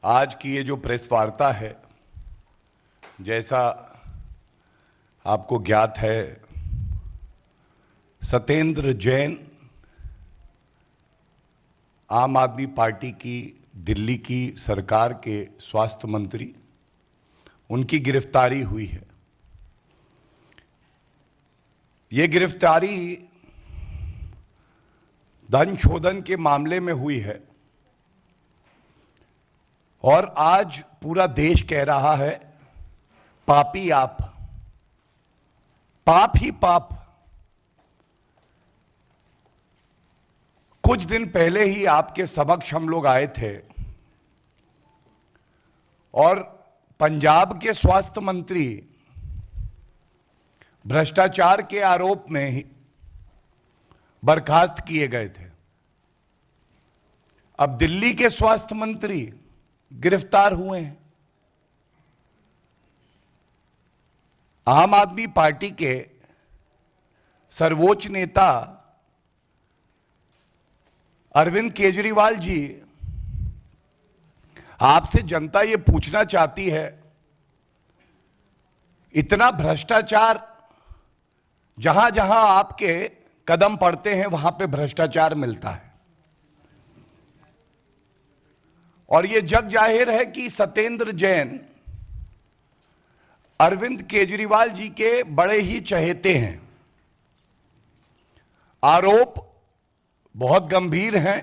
आज की ये जो प्रेस वार्ता है, जैसा आपको ज्ञात है, सत्येंद्र जैन आम आदमी पार्टी की दिल्ली की सरकार के स्वास्थ्य मंत्री, उनकी गिरफ्तारी हुई है। ये गिरफ्तारी धन शोधन के मामले में हुई है और आज पूरा देश कह रहा है पापी आप, पाप ही पाप। कुछ दिन पहले ही आपके समक्ष हम लोग आए थे और पंजाब के स्वास्थ्य मंत्री भ्रष्टाचार के आरोप में ही बर्खास्त किए गए थे। अब दिल्ली के स्वास्थ्य मंत्री गिरफ्तार हुए हैं। आम आदमी पार्टी के सर्वोच्च नेता अरविंद केजरीवाल जी, आपसे जनता ये पूछना चाहती है, इतना भ्रष्टाचार, जहां जहां आपके कदम पड़ते हैं वहां पे भ्रष्टाचार मिलता है और ये जग जाहिर है कि सत्येंद्र जैन अरविंद केजरीवाल जी के बड़े ही चहेते हैं। आरोप बहुत गंभीर हैं।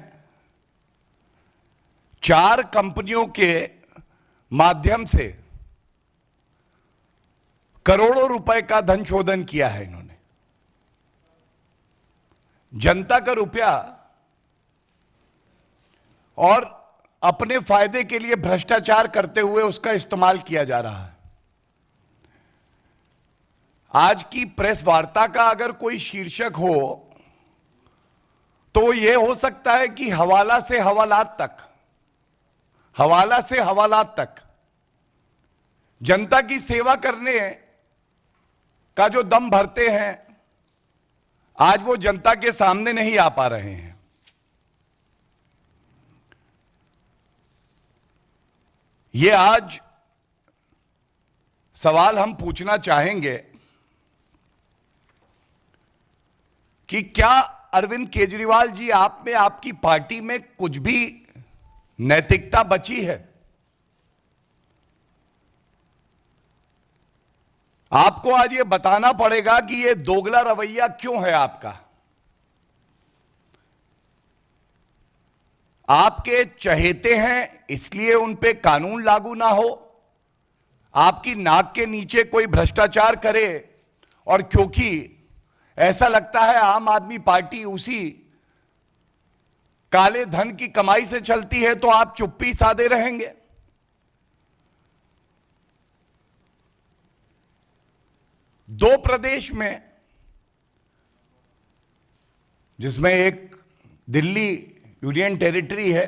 4 कंपनियों के माध्यम से करोड़ों रुपए का धन शोधन किया है इन्होंने। जनता का रुपया और अपने फायदे के लिए भ्रष्टाचार करते हुए उसका इस्तेमाल किया जा रहा है। आज की प्रेस वार्ता का अगर कोई शीर्षक हो तो यह हो सकता है कि हवाला से हवालात तक, हवाला से हवालात तक जनता की सेवा करने का जो दम भरते हैं, आज वो जनता के सामने नहीं आ पा रहे हैं। ये आज सवाल हम पूछना चाहेंगे कि क्या अरविंद केजरीवाल जी, आप में, आपकी पार्टी में कुछ भी नैतिकता बची है? आपको आज ये बताना पड़ेगा कि ये दोगला रवैया क्यों है आपका। आपके चहेते हैं इसलिए उन पे कानून लागू ना हो, आपकी नाक के नीचे कोई भ्रष्टाचार करे और क्योंकि ऐसा लगता है आम आदमी पार्टी उसी काले धन की कमाई से चलती है, तो आप चुप्पी साधे रहेंगे। दो प्रदेश में, जिसमें एक दिल्ली यूनियन टेरिटरी है,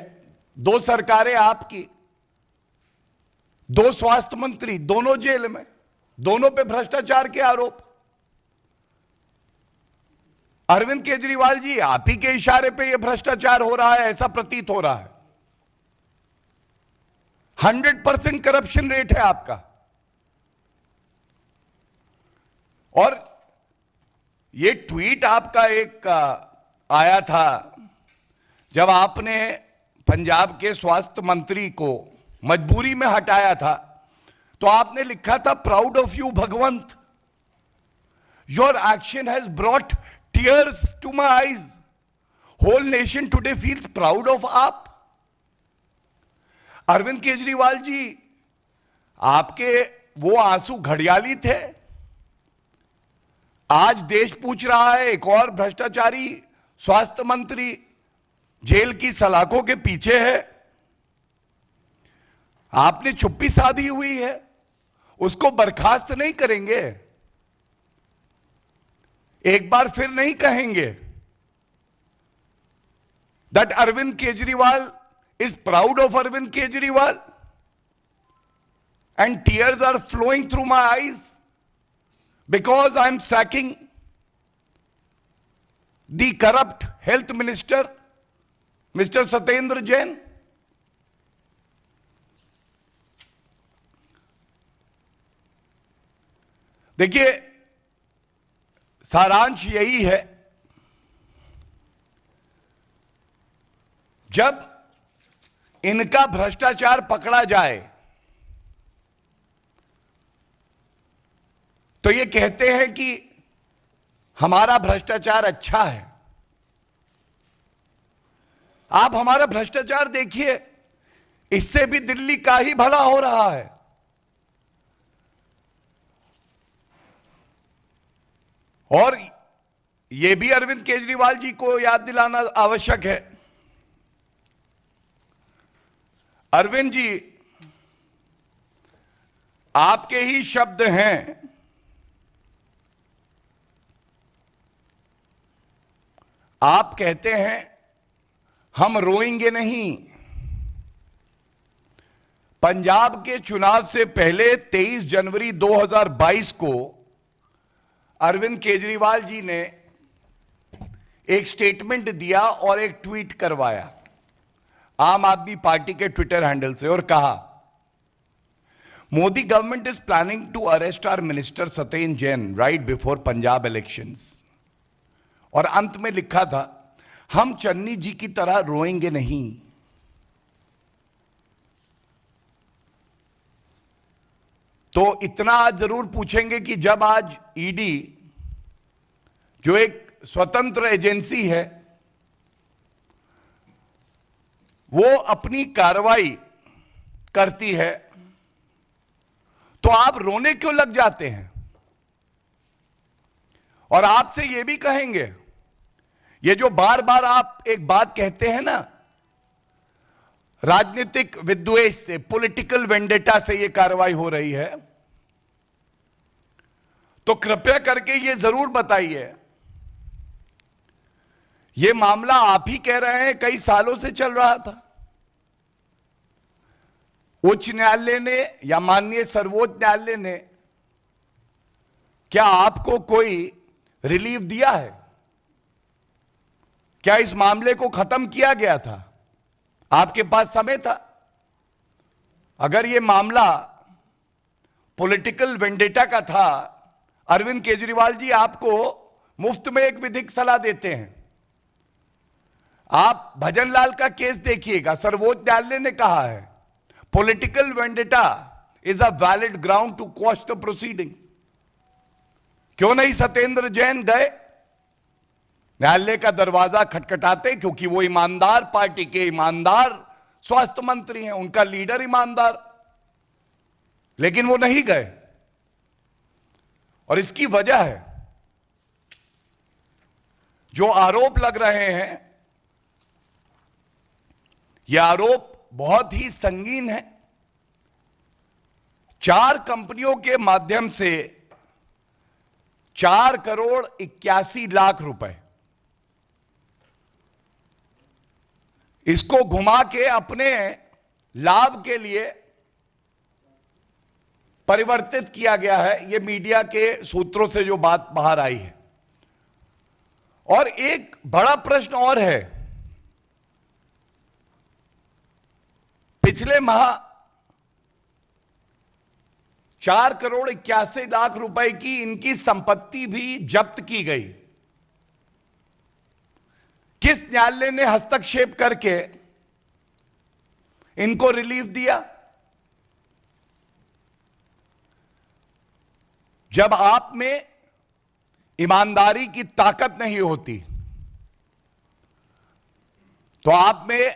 2 सरकारें आपकी, 2 स्वास्थ्य मंत्री, दोनों जेल में, दोनों पे भ्रष्टाचार के आरोप। अरविंद केजरीवाल जी, आप ही के इशारे पे यह भ्रष्टाचार हो रहा है, ऐसा प्रतीत हो रहा है। 100% करप्शन रेट है आपका। और ये ट्वीट आपका एक आया था जब आपने पंजाब के स्वास्थ्य मंत्री को मजबूरी में हटाया था, तो आपने लिखा था, proud of you Bhagwant, your action has brought tears to my eyes, whole nation today feels proud of आप। अरविंद केजरीवाल जी, आपके वो आंसू घड़ियाली थे। आज देश पूछ रहा है, एक और भ्रष्टाचारी स्वास्थ्य मंत्री जेल की सलाखों के पीछे है। आपने चुप्पी साधी हुई है, उसको बर्खास्त नहीं करेंगे, एक बार फिर नहीं कहेंगे that Arvind Kejriwal is proud of Arvind Kejriwal and tears are flowing through my eyes because I am sacking the corrupt health minister, Mr. Satyendra Jain. देखिए, सारांश यही है, जब इनका भ्रष्टाचार पकड़ा जाए तो ये कहते हैं कि हमारा भ्रष्टाचार अच्छा है। आप हमारा भ्रष्टाचार देखिए, इससे भी दिल्ली का ही भला हो रहा है। और यह भी अरविंद केजरीवाल जी को याद दिलाना आवश्यक है। अरविंद जी, आपके ही शब्द हैं, आप कहते हैं हम रोएंगे नहीं। पंजाब के चुनाव से पहले 23 जनवरी 2022 को अरविंद केजरीवाल जी ने एक स्टेटमेंट दिया और एक ट्वीट करवाया आम आदमी पार्टी के ट्विटर हैंडल से, और कहा, Modi government is planning to arrest our minister Satyendra Jain right before Punjab elections. और अंत में लिखा था, हम चन्नी जी की तरह रोएंगे नहीं। तो इतना आज जरूर पूछेंगे कि जब आज ईडी, जो एक स्वतंत्र एजेंसी है, वो अपनी कार्रवाई करती है, तो आप रोने क्यों लग जाते हैं? और आपसे ये भी कहेंगे, ये जो बार बार आप एक बात कहते हैं ना, राजनीतिक विद्वेष से, पॉलिटिकल वेंडेटा से ये कार्रवाई हो रही है, तो कृपया करके ये जरूर बताइए, ये मामला आप ही कह रहे हैं कई सालों से चल रहा था। उच्च न्यायालय ने या माननीय सर्वोच्च न्यायालय ने क्या आपको कोई रिलीफ दिया है? क्या इस मामले को खत्म किया गया था? आपके पास समय था। अगर यह मामला पॉलिटिकल वेंडेटा का था, अरविंद केजरीवाल जी आपको मुफ्त में एक विधिक सलाह देते हैं। आप भजनलाल का केस देखिएगा, सर्वोच्च न्यायालय ने कहा है political vendetta is a valid ground to quash the proceedings. क्यों नहीं सत्येंद्र जैन गए न्यायालय का दरवाजा खटखटाते? क्योंकि वो ईमानदार पार्टी के ईमानदार स्वास्थ्य मंत्री हैं, उनका लीडर ईमानदार, लेकिन वो नहीं गए। और इसकी वजह है, जो आरोप लग रहे हैं, ये आरोप बहुत ही संगीन है। 4 कंपनियों के माध्यम से 4 करोड़ 81 लाख रुपए, इसको घुमा के अपने लाभ के लिए परिवर्तित किया गया है। यह मीडिया के सूत्रों से जो बात बाहर आई है। और एक बड़ा प्रश्न और है, पिछले माह 4 करोड़ 81 लाख रुपए की इनकी संपत्ति भी जब्त की गई। किस न्यायालय ने हस्तक्षेप करके इनको रिलीफ दिया? जब आप में ईमानदारी की ताकत नहीं होती, तो आप में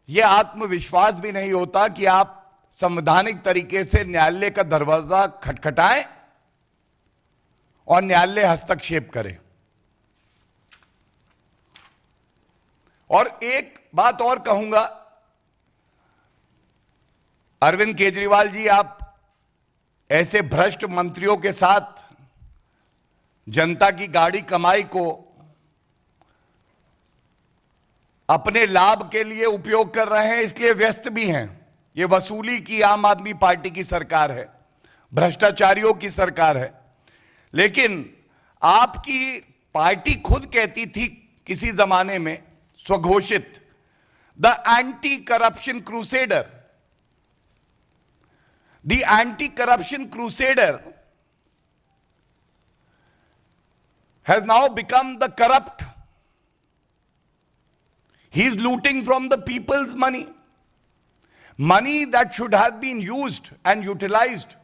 यह आत्मविश्वास भी नहीं होता कि आप संवैधानिक तरीके से न्यायालय का दरवाजा खटखटाएं और न्यायालय हस्तक्षेप करे। और एक बात और कहूंगा, अरविंद केजरीवाल जी, आप ऐसे भ्रष्ट मंत्रियों के साथ जनता की गाड़ी कमाई को अपने लाभ के लिए उपयोग कर रहे हैं, इसलिए व्यस्त भी हैं। ये वसूली की आम आदमी पार्टी की सरकार है, भ्रष्टाचारियों की सरकार है। लेकिन आपकी पार्टी खुद कहती थी किसी जमाने में, स्वघोषित, the anti corruption crusader. The anti corruption crusader has now become the corrupt. He is looting from the people's money. Money that should have been used and utilized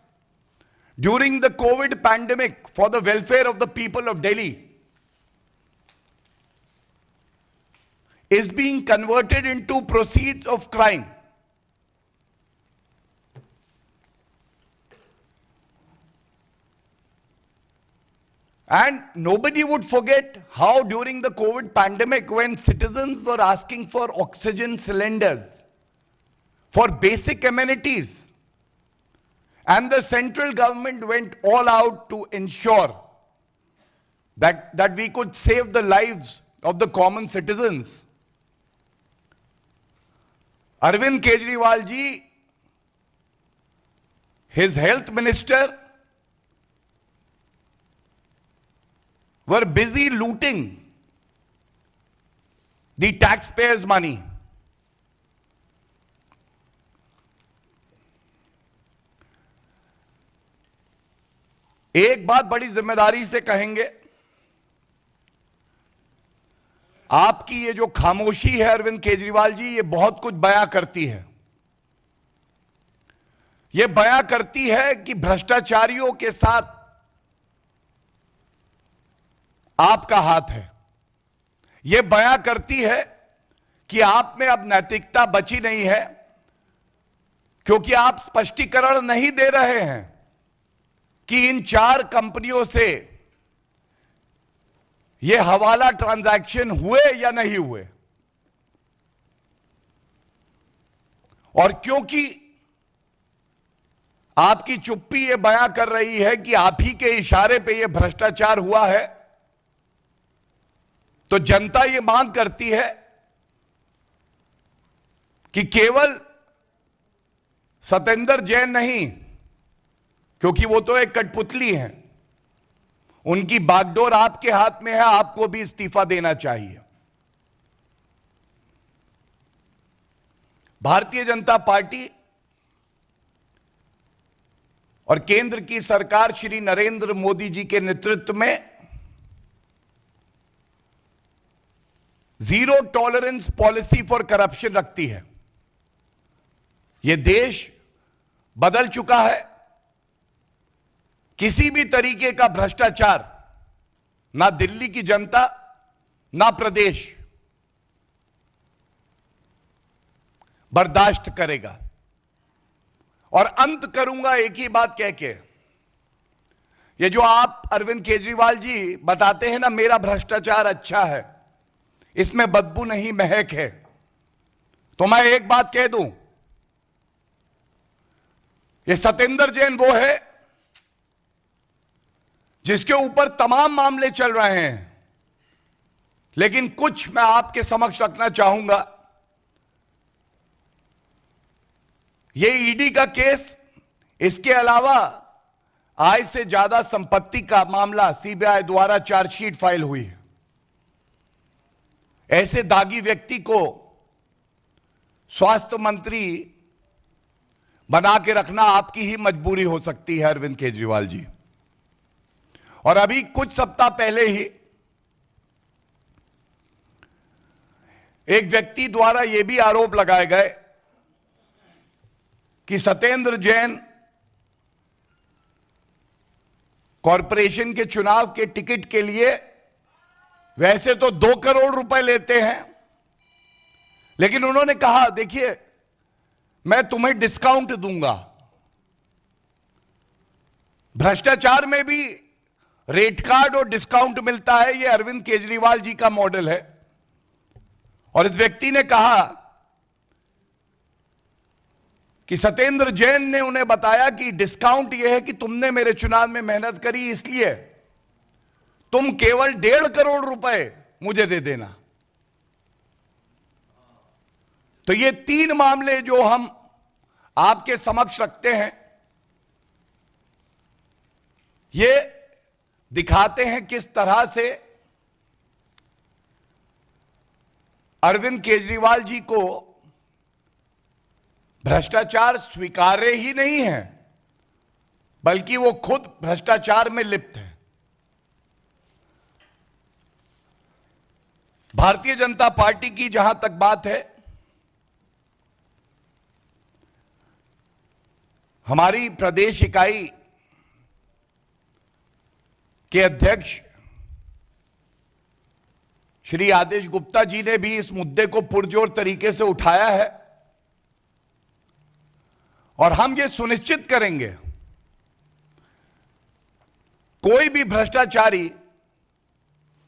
during the COVID pandemic for the welfare of the people of Delhi is being converted into proceeds of crime. And nobody would forget how during the COVID pandemic, when citizens were asking for oxygen cylinders, for basic amenities, and the central government went all out to ensure that we could save the lives of the common citizens. Arvind Kejriwal ji, his health minister, were busy looting the taxpayers' money. एक बात बड़ी जिम्मेदारी से कहेंगे, आपकी ये जो खामोशी है अरविंद केजरीवाल जी, ये बहुत कुछ बयां करती है। ये बयां करती है कि भ्रष्टाचारियों के साथ आपका हाथ है। यह बयां करती है कि आप में अब नैतिकता बची नहीं है, क्योंकि आप स्पष्टीकरण नहीं दे रहे हैं कि इन 4 कंपनियों से ये हवाला ट्रांजैक्शन हुए या नहीं हुए। और क्योंकि आपकी चुप्पी ये बयां कर रही है कि आप ही के इशारे पे ये भ्रष्टाचार हुआ है, तो जनता ये मांग करती है कि केवल सतेंद्र जैन नहीं, क्योंकि वो तो एक कठपुतली हैं, उनकी बागडोर आपके हाथ में है, आपको भी इस्तीफा देना चाहिए। भारतीय जनता पार्टी और केंद्र की सरकार श्री नरेंद्र मोदी जी के नेतृत्व में zero tolerance policy for corruption रखती है। यह देश बदल चुका है। किसी भी तरीके का भ्रष्टाचार ना दिल्ली की जनता ना प्रदेश बर्दाश्त करेगा। और अंत करूंगा एक ही बात कह के, ये जो आप अरविंद केजरीवाल जी बताते हैं ना, मेरा भ्रष्टाचार अच्छा है, इसमें बदबू नहीं महक है, तो मैं एक बात कह दूं, ये सतेंद्र जैन वो है जिसके ऊपर तमाम मामले चल रहे हैं, लेकिन कुछ मैं आपके समक्ष रखना चाहूंगा। ये ईडी का केस, इसके अलावा आय से ज्यादा संपत्ति का मामला सीबीआई द्वारा चार्जशीट फाइल हुई है। ऐसे दागी व्यक्ति को स्वास्थ्य मंत्री बना के रखना आपकी ही मजबूरी हो सकती है अरविंद केजरीवाल जी। और अभी कुछ सप्ताह पहले ही एक व्यक्ति द्वारा यह भी आरोप लगाए गए कि सतेंद्र जैन कॉरपोरेशन के चुनाव के टिकट के लिए वैसे तो 2 करोड़ रुपए लेते हैं, लेकिन उन्होंने कहा देखिए मैं तुम्हें डिस्काउंट दूंगा। भ्रष्टाचार में भी रेट कार्ड और डिस्काउंट मिलता है, यह अरविंद केजरीवाल जी का मॉडल है। और इस व्यक्ति ने कहा कि सतेंद्र जैन ने उन्हें बताया कि डिस्काउंट यह है कि तुमने मेरे चुनाव में मेहनत करी, इसलिए तुम केवल 1.5 करोड़ रुपए मुझे दे देना। तो ये 3 मामले जो हम आपके समक्ष रखते हैं, ये दिखाते हैं किस तरह से अरविंद केजरीवाल जी को भ्रष्टाचार स्वीकार्य ही नहीं है, बल्कि वो खुद भ्रष्टाचार में लिप्त है। भारतीय जनता पार्टी की जहां तक बात है, हमारी प्रदेश इकाई के अध्यक्ष श्री आदेश गुप्ता जी ने भी इस मुद्दे को पुरजोर तरीके से उठाया है और हम ये सुनिश्चित करेंगे कोई भी भ्रष्टाचारी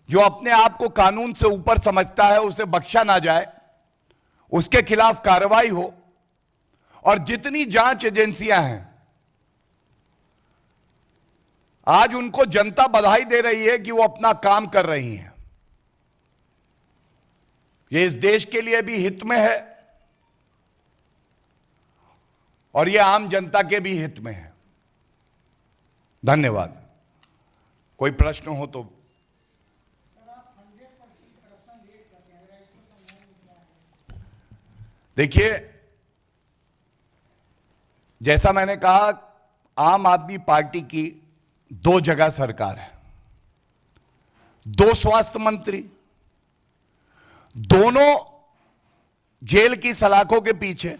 जो अपने आप को कानून से ऊपर समझता है उसे बख्शा ना जाए, उसके खिलाफ कार्रवाई हो और जितनी जांच एजेंसियां हैं आज उनको जनता बधाई दे रही है कि वो अपना काम कर रही हैं। ये इस देश के लिए भी हित में है और ये आम जनता के भी हित में है। धन्यवाद। कोई प्रश्न हो तो। देखिए, जैसा मैंने कहा, आम आदमी पार्टी की 2 जगह सरकार है, 2 स्वास्थ्य मंत्री, दोनों जेल की सलाखों के पीछे,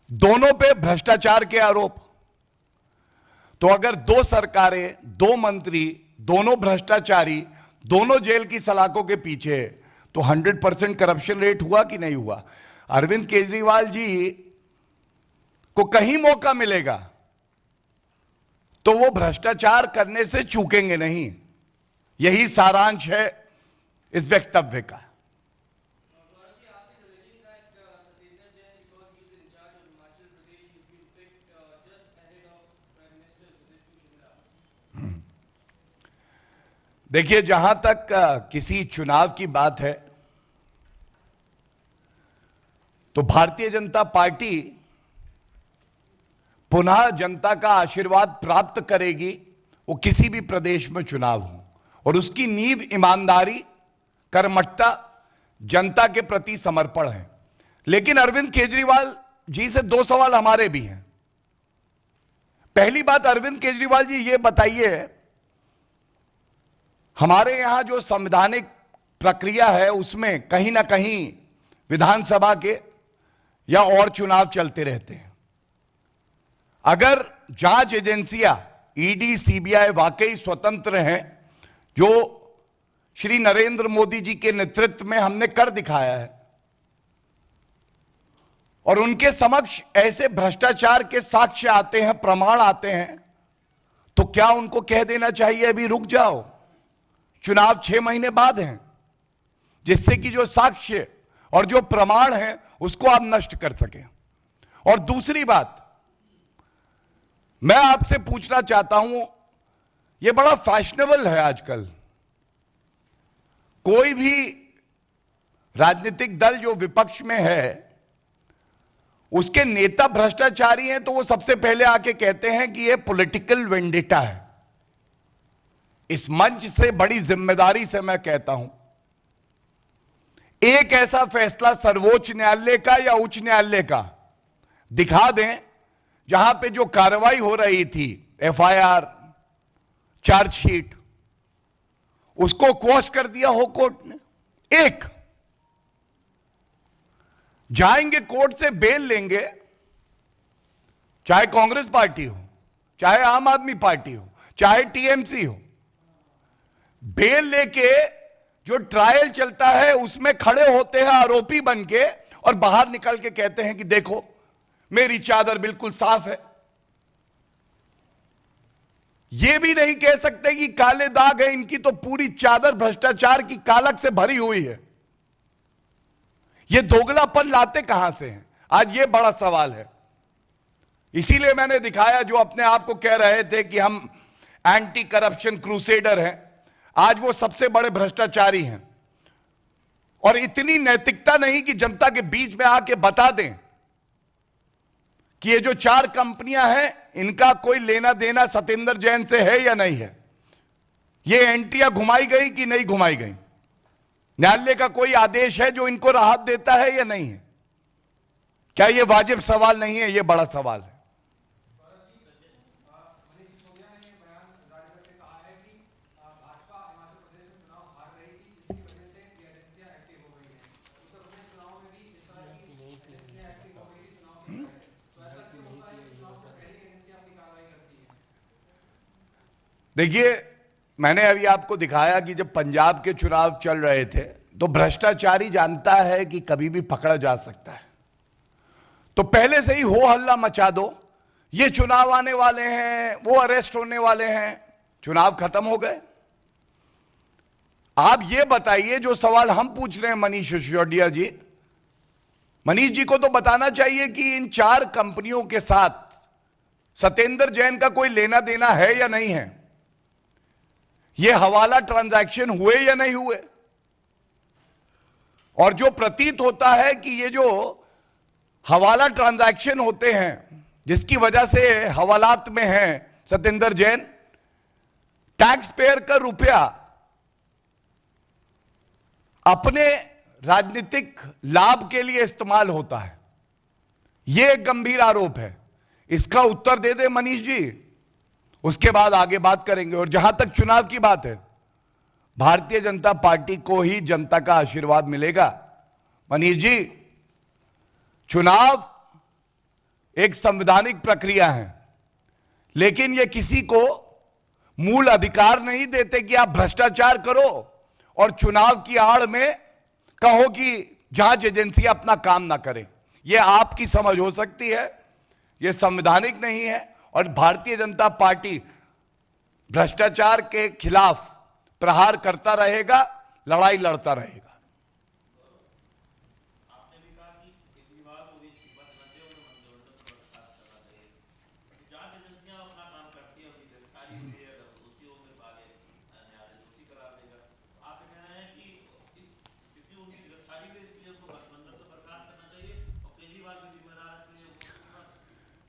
दोनों पे भ्रष्टाचार के आरोप। तो अगर 2 सरकारें, 2 मंत्री, दोनों भ्रष्टाचारी, दोनों जेल की सलाखों के पीछे, तो 100% करप्शन रेट हुआ कि नहीं हुआ? अरविंद केजरीवाल जी को कहीं मौका मिलेगा तो वो भ्रष्टाचार करने से चूकेंगे नहीं। यही सारांश है इस वक्तव्य का। देखिए, जहां तक किसी चुनाव की बात है तो भारतीय जनता पार्टी पुनः जनता का आशीर्वाद प्राप्त करेगी, वो किसी भी प्रदेश में चुनाव हो, और उसकी नींव ईमानदारी, कर्मठता, जनता के प्रति समर्पण है। लेकिन अरविंद केजरीवाल जी से 2 सवाल हमारे भी हैं। पहली बात, अरविंद केजरीवाल जी ये बताइए, हमारे यहां जो संवैधानिक प्रक्रिया है उसमें कहीं ना कहीं विधानसभा के या और चुनाव चलते रहते हैं। अगर जांच एजेंसियां ईडी, सीबीआई वाकई स्वतंत्र हैं, जो श्री नरेंद्र मोदी जी के नेतृत्व में हमने कर दिखाया है, और उनके समक्ष ऐसे भ्रष्टाचार के साक्ष्य आते हैं, प्रमाण आते हैं, तो क्या उनको कह देना चाहिए अभी रुक जाओ, चुनाव 6 महीने बाद हैं, जिससे कि जो साक्ष्य और जो प्रमाण हैं उसको आप नष्ट कर सकें? और दूसरी बात, मैं आपसे पूछना चाहता हूं, यह बड़ा फैशनेबल है आजकल, कोई भी राजनीतिक दल जो विपक्ष में है उसके नेता भ्रष्टाचारी हैं तो वो सबसे पहले आके कहते हैं कि यह पॉलिटिकल वेंडेटा है। इस मंच से बड़ी जिम्मेदारी से मैं कहता हूं, एक ऐसा फैसला सर्वोच्च न्यायालय का या उच्च न्यायालय का दिखा दें जहां पे जो कार्रवाई हो रही थी, एफआईआर, चार्जशीट, उसको क्वॉश कर दिया हो कोर्ट ने। एक जाएंगे कोर्ट से बेल लेंगे, चाहे कांग्रेस पार्टी हो, चाहे आम आदमी पार्टी हो, चाहे टीएमसी हो, बेल लेके जो ट्रायल चलता है उसमें खड़े होते हैं आरोपी बन के और बाहर निकल के कहते हैं कि देखो मेरी चादर बिल्कुल साफ है। यह भी नहीं कह सकते कि काले दाग है, इनकी तो पूरी चादर भ्रष्टाचार की कालक से भरी हुई है। यह दोगलापन लाते कहां से हैं? आज यह बड़ा सवाल है। इसीलिए मैंने दिखाया, जो अपने आप को कह रहे थे कि हम एंटी करप्शन क्रूसेडर हैं, आज वो सबसे बड़े भ्रष्टाचारी हैं। और इतनी नैतिकता नहीं कि जनता के बीच में आके बता दें कि ये जो 4 कंपनियां हैं इनका कोई लेना देना सत्येंद्र जैन से है या नहीं है, ये एंट्रियां घुमाई गई कि नहीं घुमाई गई, न्यायालय का कोई आदेश है जो इनको राहत देता है या नहीं है? क्या ये वाजिब सवाल नहीं है? ये बड़ा सवाल है। देखिए, मैंने अभी आपको दिखाया कि जब पंजाब के चुनाव चल रहे थे तो भ्रष्टाचारी जानता है कि कभी भी पकड़ा जा सकता है, तो पहले से ही हो हल्ला मचा दो, ये चुनाव आने वाले हैं, वो अरेस्ट होने वाले हैं। चुनाव खत्म हो गए। आप ये बताइए, जो सवाल हम पूछ रहे हैं मनीष सिसोदिया जी, मनीष जी को तो बताना चाहिए कि इन 4 कंपनियों के साथ सत्येंद्र जैन का कोई लेना देना है या नहीं है, ये हवाला ट्रांजैक्शन हुए या नहीं हुए। और जो प्रतीत होता है कि ये जो हवाला ट्रांजैक्शन होते हैं, जिसकी वजह से हवालात में है सत्येंद्र जैन, टैक्स पेयर का रुपया अपने राजनीतिक लाभ के लिए इस्तेमाल होता है। यह एक गंभीर आरोप है। इसका उत्तर दे दे मनीष जी, उसके बाद आगे बात करेंगे। और जहां तक चुनाव की बात है, भारतीय जनता पार्टी को ही जनता का आशीर्वाद मिलेगा। मनीष जी, चुनाव एक संवैधानिक प्रक्रिया है, लेकिन यह किसी को मूल अधिकार नहीं देते कि आप भ्रष्टाचार करो और चुनाव की आड़ में कहो कि जांच एजेंसियां अपना काम ना करें। यह आपकी समझ हो सकती है, यह संवैधानिक नहीं है। और भारतीय जनता पार्टी भ्रष्टाचार के खिलाफ प्रहार करता रहेगा, लड़ाई लड़ता रहेगा।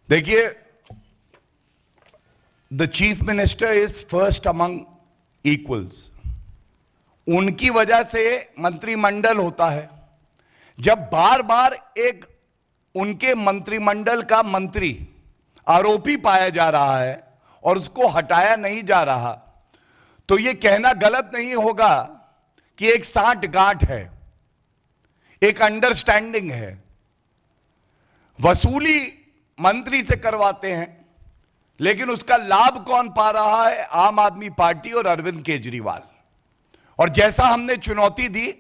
देखिए, the chief minister is first among equals. उनकी वजह से मंत्रिमंडल होता है। जब बार बार एक उनके मंत्रिमंडल का मंत्री आरोपी पाया जा रहा है और उसको हटाया नहीं जा रहा, तो यह कहना गलत नहीं होगा कि एक सांठ-गांठ है, एक अंडरस्टैंडिंग है। वसूली मंत्री से करवाते हैं, लेकिन उसका लाभ कौन पा रहा है? आम आदमी पार्टी और अरविंद केजरीवाल। और जैसा हमने चुनौती दी,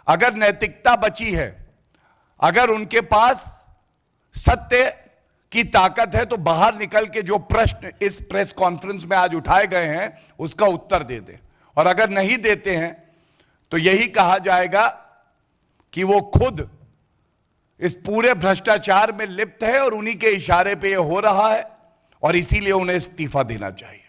अगर नैतिकता बची है, अगर उनके पास सत्य की ताकत है, तो बाहर निकल के जो प्रश्न इस प्रेस कॉन्फ्रेंस में आज उठाए गए हैं उसका उत्तर दे दे। और अगर नहीं देते हैं तो यही कहा जाएगा कि वो खुद इस पूरे भ्रष्टाचार में लिप्त है और उन्हीं के इशारे पे ये हो रहा है, और इसीलिए उन्हें इस्तीफा देना चाहिए।